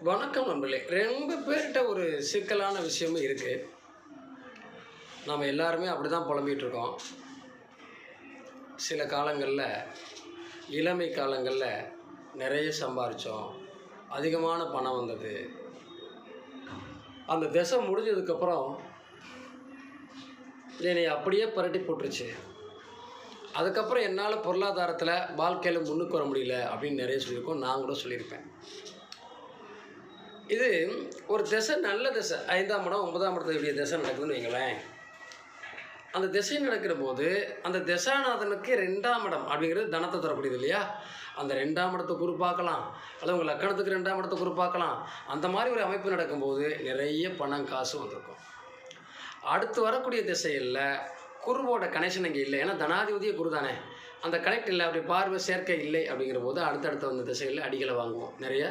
வணக்கம் நண்பர்களே. ரொம்ப பேர்கிட்ட ஒரு சிக்கலான விஷயமும் இருக்குது. நம்ம எல்லாருமே அப்படி தான் புலம்பிகிட்டு இருக்கோம். சில காலங்களில், இளமை காலங்களில் நிறைய சம்பாரித்தோம், அதிகமான பணம் வந்தது. அந்த திசை முடிஞ்சதுக்கப்புறம் என்னை அப்படியே புரட்டி போட்டுருச்சு. அதுக்கப்புறம் என்னால் பொருளாதாரத்தில் வாழ்க்கையில் முன்னுக்கு வர முடியல அப்படின்னு நிறைய சொல்லியிருக்கோம். நான் கூட சொல்லியிருப்பேன். இது ஒரு திசை, நல்ல திசை, 5ஆம் இடம் 9ஆம் இடத்துடைய திசை நடக்குதுன்னு வைங்களேன். அந்த திசை நடக்கிற போது அந்த திசாநாதனுக்கு 2ஆம் இடம் அப்படிங்கிறது தனத்தை தரக்கூடியது இல்லையா? அந்த 2ஆம் இடத்தை குறிப்பாக்கலாம், அல்லது உங்கள் லக்கணத்துக்கு 2ஆம் இடத்தை குறிப்பாக்கலாம். அந்த மாதிரி ஒரு அமைப்பு நடக்கும்போது நிறைய பணம் காசு வந்திருக்கும். அடுத்து வரக்கூடிய திசையில் குருவோட கனெக்ஷன் இங்கே இல்லை. ஏன்னா தனாதிபதியே குரு தானே. அந்த கனெக்ட் இல்லை, அப்படி பார்வை சேர்க்கை இல்லை. அப்படிங்கிற போது அடுத்தடுத்த வந்த திசைகளில் அடிகளை வாங்குவோம், நிறைய